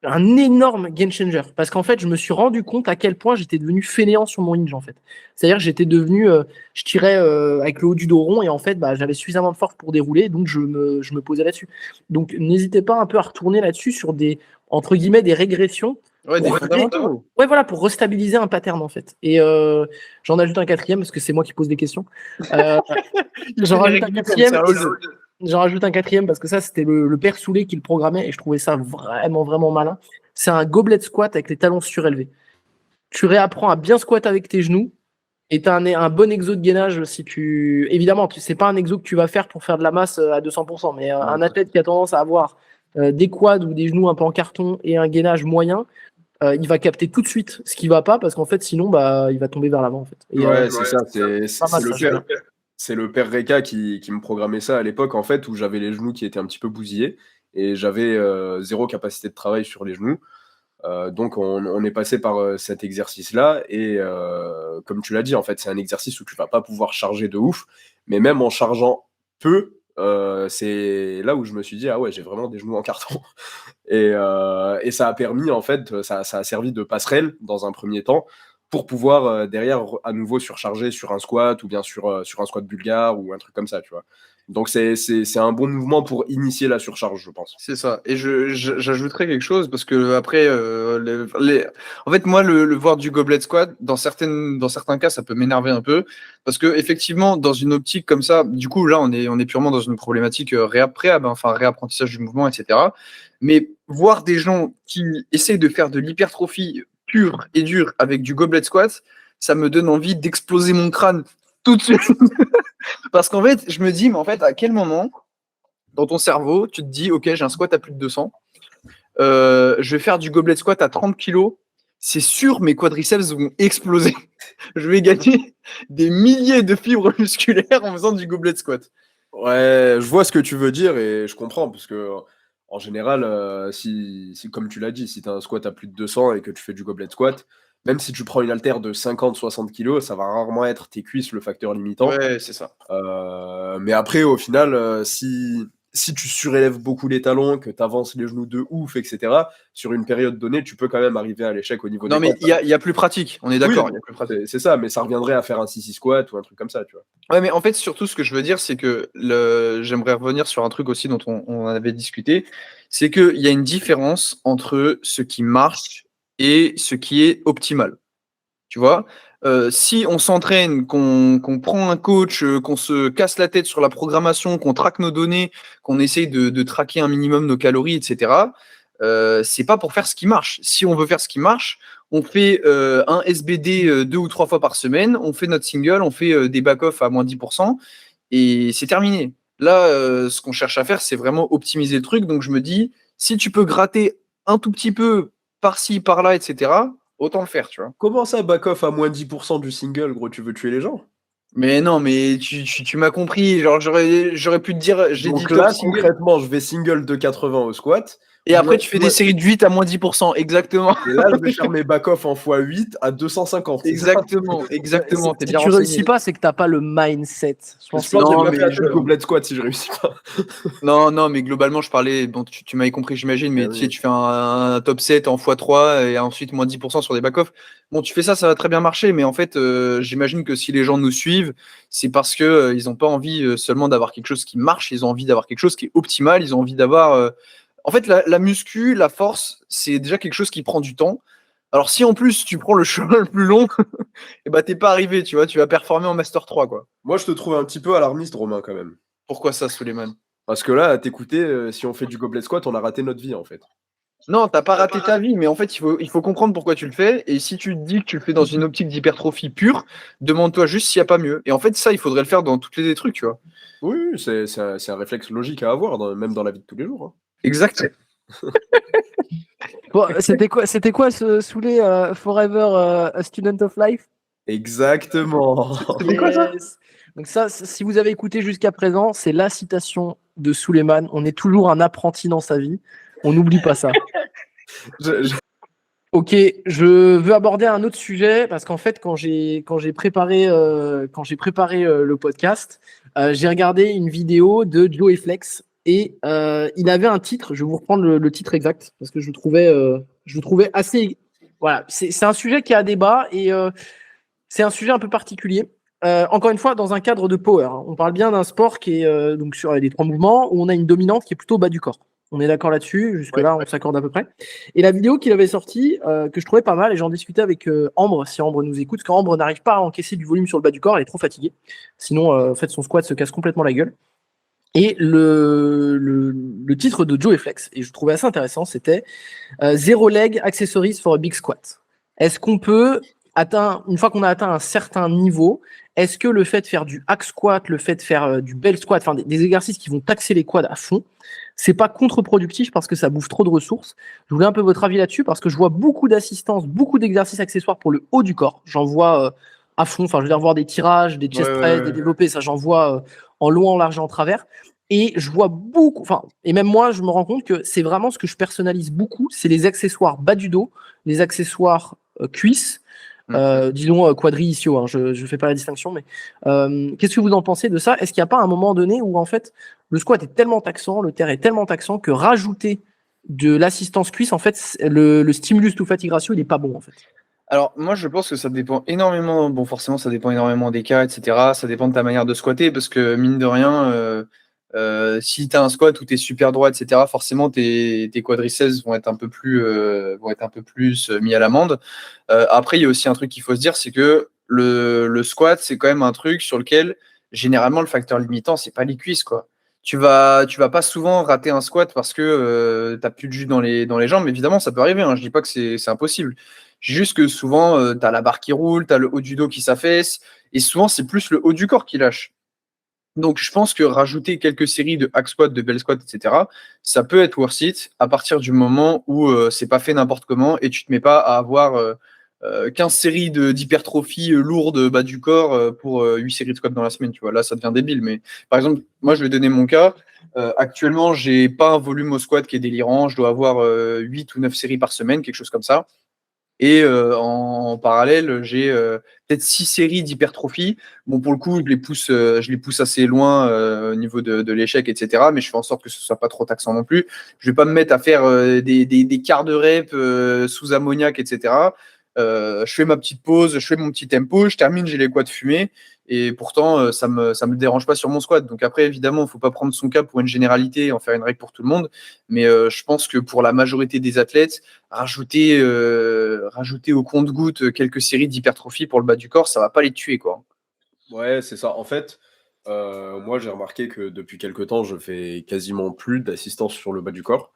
un énorme game changer. Parce qu'en fait, je me suis rendu compte à quel point j'étais devenu fainéant sur mon hinge, en fait. C'est-à-dire que j'étais devenu, je tirais avec le haut du dos rond et en fait, j'avais suffisamment de force pour dérouler, donc je me posais là-dessus. Donc, n'hésitez pas un peu à retourner là-dessus sur des, entre guillemets, des régressions. Ouais, des Pour fondamentaux. Ouais, voilà, pour restabiliser un pattern, en fait. Et j'en ajoute un quatrième parce que c'est moi qui pose des questions. J'en rajoute un quatrième. J'en rajoute un quatrième parce que ça, c'était le père Soulé qui le programmait et je trouvais ça vraiment, vraiment malin. C'est un goblet squat avec les talons surélevés. Tu réapprends à bien squat avec tes genoux et tu as un bon exo de gainage si tu. Évidemment, c'est pas un exo que tu vas faire pour faire de la masse à 200%, mais un athlète qui a tendance à avoir des quads ou des genoux un peu en carton et un gainage moyen, il va capter tout de suite ce qui va pas parce qu'en fait, sinon, il va tomber vers l'avant. En fait. Et, Ouais, c'est ça. C'est le père Reka qui me programmait ça à l'époque, en fait, où j'avais les genoux qui étaient un petit peu bousillés et j'avais zéro capacité de travail sur les genoux. Donc, on est passé par cet exercice-là. Et comme tu l'as dit, en fait, c'est un exercice où tu vas pas pouvoir charger de ouf. Mais même en chargeant peu, c'est là où je me suis dit, ah ouais, j'ai vraiment des genoux en carton. Et ça a permis, en fait, ça a servi de passerelle dans un premier temps pour pouvoir derrière à nouveau surcharger sur un squat ou bien sur un squat bulgare ou un truc comme ça, tu vois. Donc c'est un bon mouvement pour initier la surcharge, je pense. C'est ça. Et j'ajouterais quelque chose parce que après, en fait, moi, le voir du goblet squat, dans certains cas, ça peut m'énerver un peu parce que effectivement, dans une optique comme ça, du coup, là, on est purement dans une problématique réapprentissage du mouvement, etc. Mais voir des gens qui essayent de faire de l'hypertrophie pure et dure avec du goblet squat, ça me donne envie d'exploser mon crâne tout de suite. Parce qu'en fait, je me dis, mais en fait, à quel moment dans ton cerveau, tu te dis, ok, j'ai un squat à plus de 200, je vais faire du goblet squat à 30 kilos, c'est sûr, mes quadriceps vont exploser. Je vais gagner des milliers de fibres musculaires en faisant du goblet squat. Ouais, je vois ce que tu veux dire et je comprends parce que en général, si comme tu l'as dit, si tu as un squat à plus de 200 et que tu fais du goblet squat, même si tu prends une haltère de 50-60 kilos, ça va rarement être tes cuisses le facteur limitant. Ouais, c'est ça. Mais après, au final, si tu surélèves beaucoup les talons, que tu avances les genoux de ouf, etc., sur une période donnée, tu peux quand même arriver à l'échec au niveau des Non, mais quads. il y a plus pratique, on est d'accord. Oui, il y a plus pratique. c'est ça, mais ça reviendrait à faire un 6-6 squat ou un truc comme ça, tu vois. Ouais, mais en fait, surtout, ce que je veux dire, c'est que j'aimerais revenir sur un truc aussi dont on avait discuté, c'est qu'il y a une différence entre ce qui marche et ce qui est optimal. Tu vois, si on s'entraîne, qu'on prend un coach, qu'on se casse la tête sur la programmation, qu'on traque nos données, qu'on essaye de traquer un minimum nos calories, etc., c'est pas pour faire ce qui marche. Si on veut faire ce qui marche, on fait un SBD 2 ou 3 fois par semaine, on fait notre single, on fait des back-off à moins 10%, et c'est terminé. Là, ce qu'on cherche à faire, c'est vraiment optimiser le truc. Donc je me dis, si tu peux gratter un tout petit peu par-ci, par-là, etc., autant le faire, tu vois. Comment ça, back-off à moins 10% du single, gros, tu veux tuer les gens? Mais non, mais tu m'as compris. Genre, j'aurais pu te dire, j'ai dit Donc top là, single. concrètement, je vais single de 80 au squat. Et après, tu fais des séries de 8 à moins 10%. Exactement. Et là, je vais faire mes back-off en x8 à 250. Exactement. Exactement. T'es Si bien tu renseigné. réussis pas, c'est que t'as pas le mindset. Je pense Je pense que Non, j'ai mais pas fait un goblet squat si je réussis pas. Non, mais globalement, je parlais. Bon, tu m'avais compris, j'imagine. Mais Ah tu sais, oui. tu fais un top 7 en x3 et ensuite moins 10% sur des back-off. Bon, tu fais ça, ça va très bien marcher. Mais en fait, j'imagine que si les gens nous suivent, c'est parce que ils n'ont pas envie seulement d'avoir quelque chose qui marche. Ils ont envie d'avoir quelque chose qui est optimal. Ils ont envie d'avoir. En fait, la muscu, la force, c'est déjà quelque chose qui prend du temps. Alors, si en plus tu prends le chemin le plus long, et bah t'es pas arrivé, tu vois, tu vas performer en Master 3, quoi. Moi, je te trouve un petit peu alarmiste, Romain, quand même. Pourquoi ça, Suleiman? Parce que là, à t'écouter, si on fait du goblet squat, on a raté notre vie, en fait. Non, t'as pas raté ta vie, mais en fait, il faut comprendre pourquoi tu le fais. Et si tu te dis que tu le fais dans une optique d'hypertrophie pure, demande-toi juste s'il n'y a pas mieux. Et en fait, ça, il faudrait le faire dans toutes les trucs, tu vois. Oui, c'est un réflexe logique à avoir, même dans la vie de tous les jours. Hein. Exact. Bon, c'était quoi ce Soulé Forever a Student of Life? Exactement. C'était quoi ça? Yes. Donc ça, si vous avez écouté jusqu'à présent, c'est la citation de Suleiman. On est toujours un apprenti dans sa vie. On n'oublie pas ça. Ok, je veux aborder un autre sujet parce qu'en fait, quand j'ai préparé le podcast, j'ai regardé une vidéo de Joe et Flex et il avait un titre. Je vais vous reprendre le titre exact parce que je le trouvais assez. Voilà, c'est un sujet qui a débat et c'est un sujet un peu particulier. Encore une fois, dans un cadre de power. Hein. On parle bien d'un sport qui est donc sur les 3 mouvements où on a une dominante qui est plutôt bas du corps. On est d'accord là-dessus, jusque-là, on s'accorde à peu près. Et la vidéo qu'il avait sortie, que je trouvais pas mal, et j'en discutais avec Ambre, si Ambre nous écoute, parce qu'Ambre n'arrive pas à encaisser du volume sur le bas du corps, elle est trop fatiguée. Sinon, en fait, son squat se casse complètement la gueule. Et le titre de Joe Flex, et je trouvais assez intéressant, c'était Zero Leg Accessories for a Big Squat. Est-ce qu'on peut une fois qu'on a atteint un certain niveau, est-ce que le fait de faire du hack squat, le fait de faire du bell squat, enfin des exercices qui vont taxer les quads à fond, c'est pas contre-productif parce que ça bouffe trop de ressources? Je voulais un peu votre avis là-dessus parce que je vois beaucoup d'assistance, beaucoup d'exercices accessoires pour le haut du corps. J'en vois à fond, enfin je veux dire voir des tirages, des chest press, des développés, ça j'en vois en long, en large et en travers. Et je vois beaucoup, enfin, et même moi, je me rends compte que c'est vraiment ce que je personnalise beaucoup, c'est les accessoires bas du dos, les accessoires cuisses, disons quadri ischio, hein, je fais pas la distinction, mais qu'est-ce que vous en pensez de ça? Est-ce qu'il n'y a pas un moment donné où en fait le squat est tellement taxant, le terre est tellement taxant que rajouter de l'assistance cuisse, en fait, le stimulus to fatigue ratio, il n'est pas bon en fait? Alors, moi, je pense que ça dépend énormément. Bon, forcément, ça dépend énormément des cas, etc. Ça dépend de ta manière de squatter, parce que mine de rien, si tu as un squat où tu es super droit, etc., forcément, tes quadriceps vont être un peu plus mis à l'amende. Après, il y a aussi un truc qu'il faut se dire, c'est que le squat, c'est quand même un truc sur lequel, généralement, le facteur limitant, c'est pas les cuisses, quoi. Tu vas pas souvent rater un squat parce que tu n'as plus de jus dans les jambes. Évidemment, ça peut arriver. Hein. Je dis pas que c'est impossible. Juste que souvent, tu as la barre qui roule, tu as le haut du dos qui s'affaisse, et souvent, c'est plus le haut du corps qui lâche. Donc, je pense que rajouter quelques séries de hack squat, de bell squat, etc., ça peut être worth it à partir du moment où c'est pas fait n'importe comment et tu te mets pas à avoir 15 séries d'hypertrophie lourde bas du corps pour 8 séries de squat dans la semaine. Tu vois, là, ça devient débile. Mais par exemple, moi, je vais donner mon cas. Actuellement, j'ai pas un volume au squat qui est délirant. Je dois avoir 8 ou 9 séries par semaine, quelque chose comme ça. Et en parallèle, j'ai peut-être 6 séries d'hypertrophie. Bon, pour le coup, je les pousse assez loin au niveau de l'échec, etc. Mais je fais en sorte que ce soit pas trop taxant non plus. Je vais pas me mettre à faire des quarts de rep sous ammoniac, etc. Je fais ma petite pause, je fais mon petit tempo, je termine, j'ai les quads fumés. Et pourtant, ça me dérange pas sur mon squat. Donc après, évidemment, il ne faut pas prendre son cas pour une généralité et en faire une règle pour tout le monde. Mais je pense que pour la majorité des athlètes, rajouter au compte-gouttes quelques séries d'hypertrophie pour le bas du corps, ça ne va pas les tuer, quoi. Ouais, c'est ça. En fait, moi, j'ai remarqué que depuis quelques temps, je fais quasiment plus d'assistance sur le bas du corps.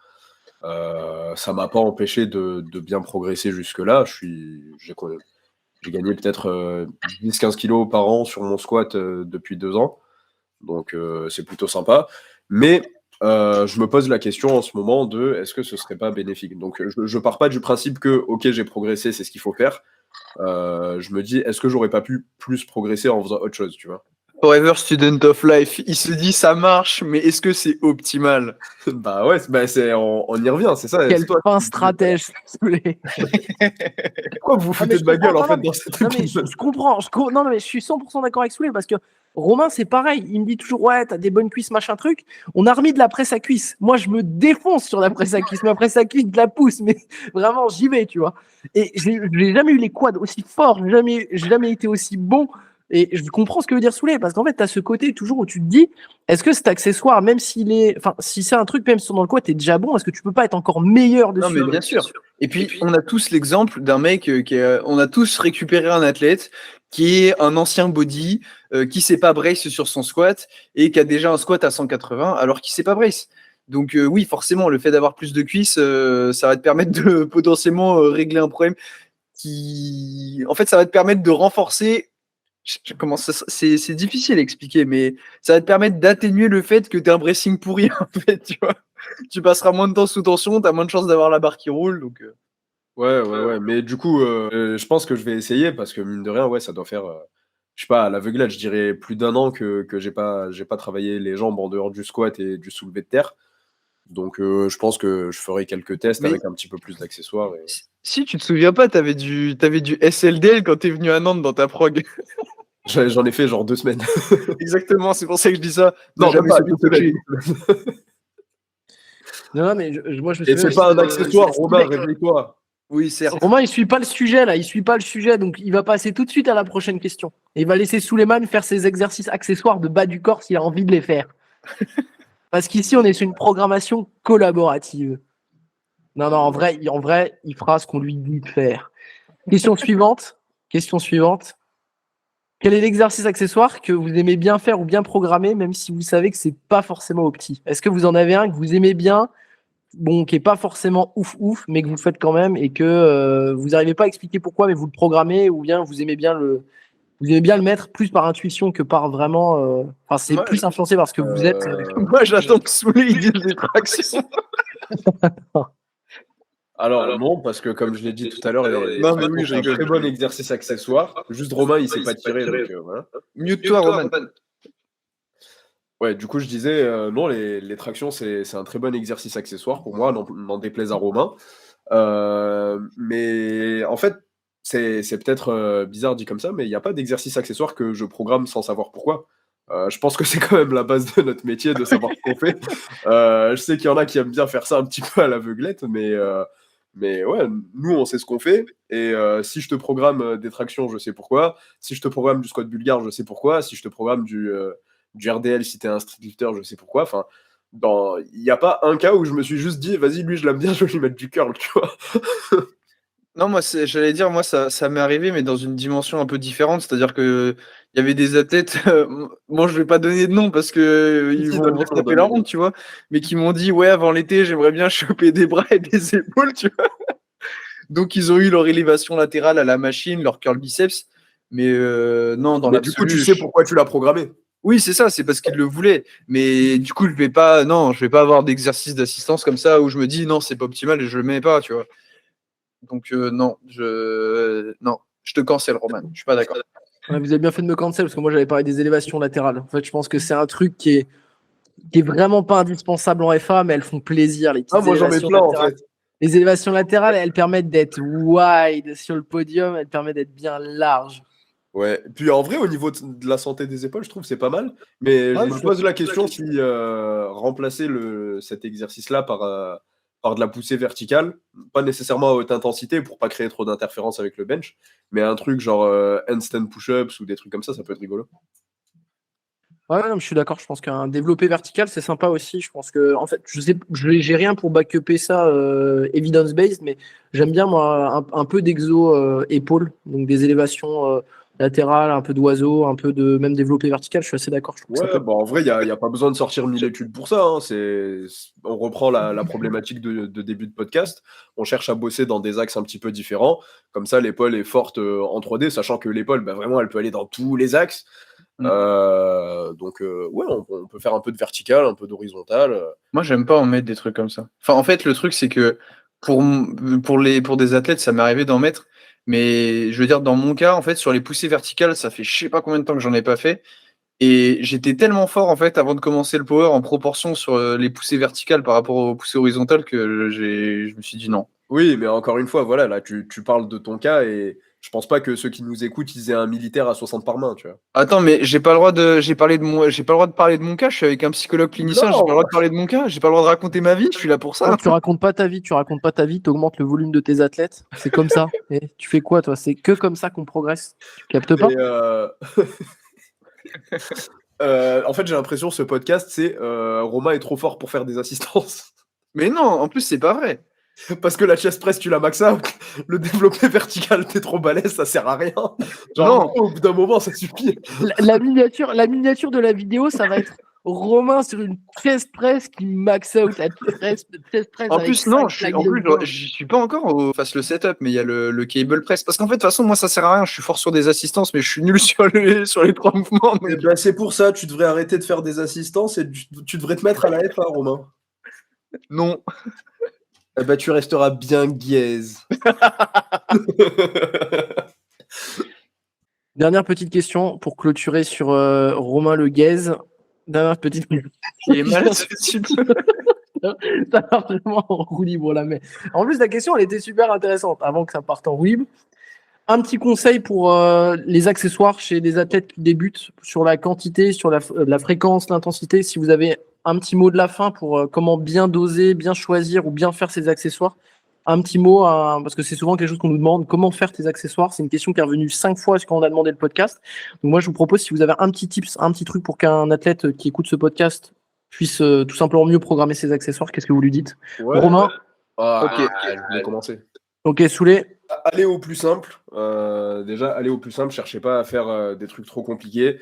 Ça m'a pas empêché de bien progresser jusque-là. J'ai gagné peut-être 10-15 kilos par an sur mon squat depuis 2 ans. Donc, c'est plutôt sympa. Mais je me pose la question en ce moment de est-ce que ce serait pas bénéfique? Donc, je pars pas du principe que, OK, j'ai progressé, c'est ce qu'il faut faire. Je me dis, est-ce que j'aurais pas pu plus progresser en faisant autre chose, tu vois? Forever student of life, il se dit ça marche, mais est-ce que c'est optimal? Bah ouais, on y revient, c'est ça. Quel C'est toi fin qui- stratège, s'il vous plaît. Pourquoi vous vous Ah, mais foutez de ma gueule en non, fait mais- dans cette non, mais je comprends. Non, mais je suis 100% d'accord avec Souley parce que Romain, c'est pareil. Il me dit toujours, ouais, t'as des bonnes cuisses, machin truc. On a remis de la presse à cuisse. Moi, je me défonce sur la presse à cuisse. Ma presse à cuisse, je la pousse, mais vraiment, j'y vais, tu vois. Et j'ai jamais eu les quads aussi forts. J'ai jamais été aussi bon. Et je comprends ce que veut dire Souley parce qu'en fait, t'as ce côté toujours où tu te dis, est-ce que cet accessoire, même si c'est un truc, même si dans le quad, t'es déjà bon, est-ce que tu peux pas être encore meilleur dessus? Non, mais bien sûr. Et puis, on a tous l'exemple d'un mec on a tous récupéré un athlète qui est un ancien body, qui sait pas brace sur son squat et qui a déjà un squat à 180 alors qu'il sait pas brace. Donc oui, forcément, le fait d'avoir plus de cuisses, ça va te permettre de potentiellement régler un problème en fait, ça va te permettre de renforcer. C'est difficile à expliquer, mais ça va te permettre d'atténuer le fait que tu es un bracing pourri, en fait, tu vois. Tu passeras moins de temps sous tension, tu as moins de chances d'avoir la barre qui roule. Donc, Ouais. Mais du coup, je pense que je vais essayer parce que mine de rien, ouais, ça doit faire, je sais pas, à l'aveuglette, je dirais plus d'un an que j'ai pas travaillé les jambes en dehors du squat et du soulevé de terre. Donc, je pense que je ferai quelques tests Mais- avec un petit peu plus d'accessoires. Si tu te souviens pas, t'avais du SLDL quand t'es venu à Nantes dans ta prog. J'en ai fait genre 2 semaines. Exactement, c'est pour ça que je dis ça. Ne Non, jamais même pas, s'auto-coacher. 1 semaine. Non, mais moi, je me Et souviens c'est pas un aussi accessoire, Romain, mec, réveille-toi. Oui, certes. Romain, il suit pas le sujet, là. Il suit pas le sujet, donc il va passer tout de suite à la prochaine question. Et il va laisser Souleymane faire ses exercices accessoires de bas du corps s'il a envie de les faire. Parce qu'ici, on est sur une programmation collaborative. Non, en vrai, il fera ce qu'on lui dit de faire. Question suivante. Quel est l'exercice accessoire que vous aimez bien faire ou bien programmer, même si vous savez que c'est pas forcément opti? Est-ce que vous en avez un que vous aimez bien, bon, qui est pas forcément ouf, mais que vous faites quand même et que vous n'arrivez pas à expliquer pourquoi, mais vous le programmez ou bien vous aimez bien le mettre plus par intuition que par vraiment. Enfin, c'est Moi, plus influencé par ce que vous êtes. Moi, j'attends que Soulé il dise des tractions. Alors non, parce que comme je l'ai dit tout à l'heure, Non, mais oui, c'est un très bon exercice accessoire. Juste Romain, il s'est pas tiré, donc voilà. Mute toi, Roman. Ouais, du coup, je disais, non, les tractions, c'est un très bon exercice accessoire pour moi, n'en déplaise à Romain. Mais en fait, c'est peut-être bizarre dit comme ça, mais il n'y a pas d'exercice accessoire que je programme sans savoir pourquoi. Je pense que c'est quand même la base de notre métier de savoir ce qu'on fait. Je sais qu'il y en a qui aiment bien faire ça un petit peu à l'aveuglette, mais ouais, nous, on sait ce qu'on fait. Et si je te programme des tractions, je sais pourquoi. Si je te programme du squat bulgare, je sais pourquoi. Si je te programme du RDL, si t'es un street lifter, je sais pourquoi. Enfin, il n'y a pas un cas où je me suis juste dit, vas-y, lui, je l'aime bien, je vais lui mettre du curl, tu vois. Non, moi, j'allais dire, moi, ça m'est arrivé, mais dans une dimension un peu différente. C'est-à-dire que il y avait des athlètes, bon, je vais pas donner de nom parce que ils vont se taper la honte, tu vois, mais qui m'ont dit, ouais, avant l'été, j'aimerais bien choper des bras et des épaules, tu vois. Donc, ils ont eu leur élévation latérale à la machine, leur curl biceps, mais non, dans Mais du coup, l'absolu. tu sais pourquoi tu l'as programmé. Oui, c'est ça, c'est parce qu'ils le voulaient. Mais du coup, je vais pas avoir d'exercice d'assistance comme ça où je me dis, non, c'est pas optimal et je le mets pas, tu vois. Donc non, je te cancelle, Roman. Je suis pas d'accord. Ouais, vous avez bien fait de me cancel parce que moi j'avais parlé des élévations latérales. En fait, je pense que c'est un truc qui est vraiment pas indispensable en FA, mais elles font plaisir, les petites moi j'en mets élévations plein latérales. en fait. Les élévations latérales, elles permettent d'être wide sur le podium, elles permettent d'être bien large. Ouais, puis en vrai, au niveau de la santé des épaules, je trouve que c'est pas mal. Mais je me pose la question si remplacer cet exercice-là par de la poussée verticale, pas nécessairement à haute intensité pour pas créer trop d'interférences avec le bench, mais un truc genre handstand push-ups ou des trucs comme ça peut être rigolo. Ouais, non, je suis d'accord. Je pense qu'un développé vertical, c'est sympa aussi. Je pense que, en fait, j'ai rien pour backuper ça evidence-based, mais j'aime bien, moi, un peu d'exo épaule, donc des élévations latérales, un peu d'oiseau, un peu de même développé vertical. Je suis assez d'accord. Je trouve que ça Ouais, peut... bah en vrai, il n'y a pas besoin de sortir 1000 études pour ça. Hein. On reprend la problématique de début de podcast. On cherche à bosser dans des axes un petit peu différents. Comme ça, l'épaule est forte en 3D, sachant que l'épaule, bah, vraiment, elle peut aller dans tous les axes. Donc, ouais, on peut faire un peu de vertical, un peu d'horizontal. Moi, j'aime pas en mettre des trucs comme ça. Enfin, en fait, le truc, c'est que pour des athlètes, ça m'est arrivé d'en mettre. Mais je veux dire, dans mon cas, en fait, sur les poussées verticales, ça fait je sais pas combien de temps que j'en ai pas fait. Et j'étais tellement fort, en fait, avant de commencer le power en proportion sur les poussées verticales par rapport aux poussées horizontales que je me suis dit non. Oui, mais encore une fois, voilà, là, tu parles de ton cas et je pense pas que ceux qui nous écoutent, ils aient un militaire à 60 par main, tu vois. Attends, mais j'ai pas le droit de parler de mon cas. Je suis avec un psychologue clinicien. Non. J'ai pas le droit de parler de mon cas. J'ai pas le droit de raconter ma vie. Je suis là pour ça. Non, tu racontes pas ta vie, tu augmentes le volume de tes athlètes. C'est comme ça. Et tu fais quoi, toi? C'est que comme ça qu'on progresse. Tu captes pas? En fait, j'ai l'impression que ce podcast, c'est Romain est trop fort pour faire des assistances. Mais non, en plus, c'est pas vrai. Parce que la chest press, tu la max out. Le développé vertical, t'es trop balèze, ça sert à rien. Genre, au bout d'un moment, ça suffit. La miniature de la vidéo, ça va être Romain sur une chest press qui max out la chest press. En plus, non, j'y suis pas encore face le setup, mais il y a le cable press. Parce qu'en fait, de toute façon, moi, ça sert à rien. Je suis fort sur des assistances, mais je suis nul sur les 3 mouvements. Eh ben, c'est pour ça, tu devrais arrêter de faire des assistances et tu devrais te mettre à la FA, Romain. Non. Eh ben, tu resteras bien gaze. Dernière petite question pour clôturer sur Romain Le Guez. Dernière petite question. Il est malade, ce type. Ça part vraiment en roue libre là, mais en plus la question elle était super intéressante avant que ça parte en roue libre. Un petit conseil pour les accessoires chez des athlètes qui débutent sur la quantité, sur la fréquence, l'intensité. Si vous avez un petit mot de la fin pour comment bien doser, bien choisir ou bien faire ses accessoires. Un petit mot, parce que c'est souvent quelque chose qu'on nous demande, comment faire tes accessoires. C'est une question qui est revenue 5 fois quand on a demandé le podcast. Donc moi, je vous propose, si vous avez un petit tips, un petit truc pour qu'un athlète qui écoute ce podcast puisse tout simplement mieux programmer ses accessoires, qu'est-ce que vous lui dites? Romain? Ok, je vais commencer. Ok, Soulé? Allez au plus simple. Déjà, allez au plus simple. Cherchez pas à faire des trucs trop compliqués.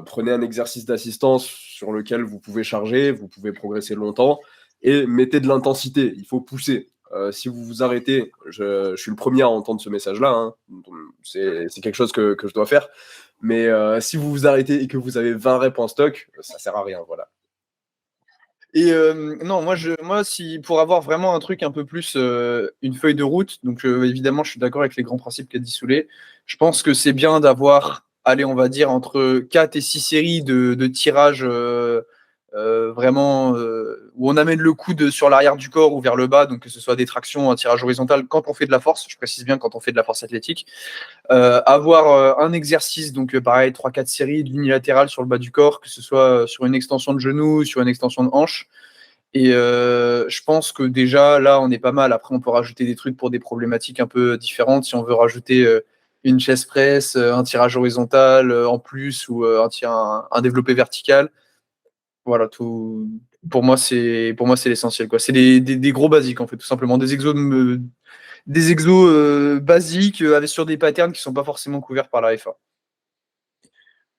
Prenez un exercice d'assistance sur lequel vous pouvez charger, vous pouvez progresser longtemps et mettez de l'intensité. Il faut pousser. Si vous vous arrêtez, je suis le premier à entendre ce message-là. Hein. C'est quelque chose que je dois faire. Mais si vous vous arrêtez et que vous avez 20 reps en stock, ça sert à rien. Voilà. Et non, moi, si pour avoir vraiment un truc un peu plus une feuille de route, donc évidemment, je suis d'accord avec les grands principes qu'a dit Soulé. Je pense que c'est bien d'avoir, allez, on va dire entre 4 et 6 séries de tirages vraiment où on amène le coude sur l'arrière du corps ou vers le bas, donc que ce soit des tractions, un tirage horizontal quand on fait de la force, je précise bien quand on fait de la force athlétique. Avoir un exercice, donc pareil, 3-4 séries de l'unilatéral sur le bas du corps, que ce soit sur une extension de genou, sur une extension de hanche. Et je pense que déjà, là, on est pas mal. Après, on peut rajouter des trucs pour des problématiques un peu différentes. Si on veut rajouter une chest press, un tirage horizontal en plus ou un développé vertical. Voilà, tout. Pour moi, c'est l'essentiel, quoi. C'est des gros basiques, en fait, tout simplement. Des exos basiques sur des patterns qui sont pas forcément couverts par la FA.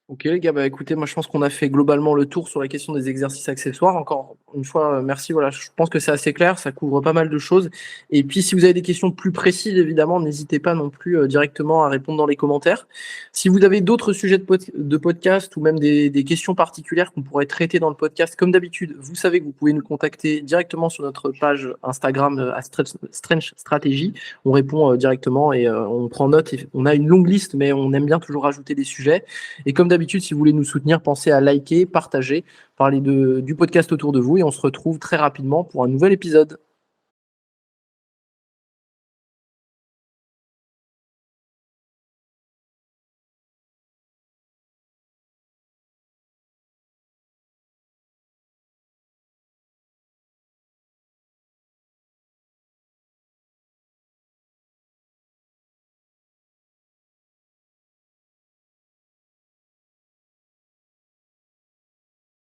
Ok les gars, bah écoutez, moi je pense qu'on a fait globalement le tour sur la question des exercices accessoires. Encore une fois, merci. Voilà, je pense que c'est assez clair, ça couvre pas mal de choses. Et puis si vous avez des questions plus précises, évidemment, n'hésitez pas non plus directement à répondre dans les commentaires. Si vous avez d'autres sujets de podcast ou même des questions particulières qu'on pourrait traiter dans le podcast, comme d'habitude, vous savez que vous pouvez nous contacter directement sur notre page Instagram à Strange Strategy. On répond directement et on prend note. Et on a une longue liste, mais on aime bien toujours rajouter des sujets. Et comme d'habitude, si vous voulez nous soutenir, pensez à liker, partager, parler du podcast autour de vous et on se retrouve très rapidement pour un nouvel épisode.